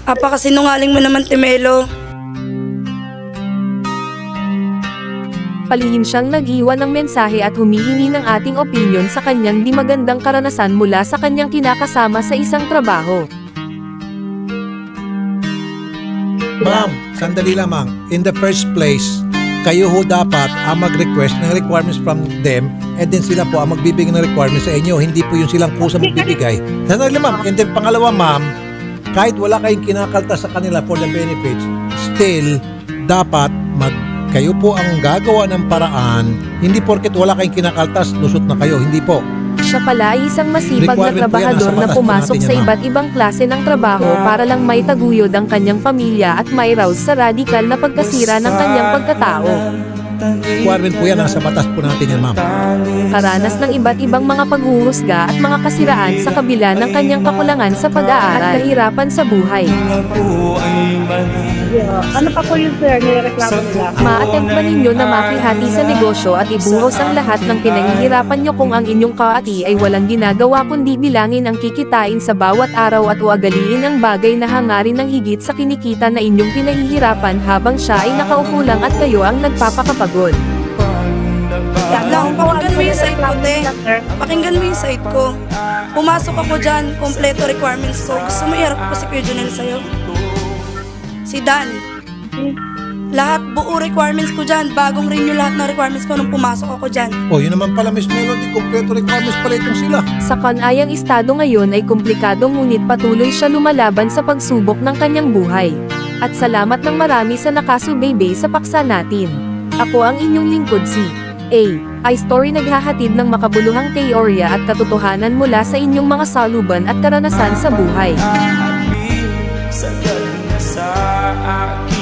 Apakasinungaling mo naman, Timelo. Palihim siyang nag-iwan ng mensahe at humihingi ng ating opinyon sa kanyang di magandang karanasan mula sa kanyang kinakasama sa isang trabaho. Ma'am, sandali lamang. In the first place, kayo ho dapat ang mag-request ng requirements from them and then sila po ang magbibigay ng requirements sa inyo. Hindi po yung silang kusa magbibigay. Sandali ma'am. And then pangalawa ma'am, kahit wala kayong kinakaltas sa kanila for the benefits, still, dapat kayo po ang gagawa ng paraan. Hindi porket wala kayong kinakaltas, lusot na kayo. Hindi po. Siya pala ay isang masipag na trabahador na pumasok sa iba't ibang klase ng trabaho para lang may taguyod ang kanyang pamilya at may raws sa radikal na pagkasira ng kanyang pagkatao. Requirement po yan, nasa batas po natin yan ma'am. Karanas ng iba't ibang mga paghuhusga at mga kasiraan sa kabila ng kanyang kakulangan sa pag-aaral at kahirapan sa buhay. Ano pa po yung sir, nireklamo nila? Ma-attempt ba ninyo na makihati sa negosyo at ibuhos ang lahat ng pinahihirapan nyo kung ang inyong kaati ay walang ginagawa kundi bilangin ang kikitain sa bawat araw at uagaliin ang bagay na hangarin ng higit sa kinikita na inyong pinahihirapan habang siya ay nakaupo lang at kayo ang nagpapakapagod. Pakinggan mo yung side ko, te. Pakinggan mo yung side ko. Pumasok ako dyan, kompleto requirements ko. Gusto mo iharap ko si Kuya Jonel sa'yo? Si Dan. Lahat, buo requirements ko dyan. Bagong renew lahat ng requirements ko nung pumasok ako dyan. Oh, yun naman pala Miss Melody, kompleto requirements pala itong sila. Sa kanayang estado ngayon ay komplikado ngunit patuloy siya lumalaban sa pagsubok ng kanyang buhay. At salamat ng marami sa nakasubaybay sa paksa natin. Ako ang inyong lingkod si iStory, naghahatid ng makabuluhang teorya at katotohanan mula sa inyong mga saluban at karanasan sa buhay. Sagal na sa akin.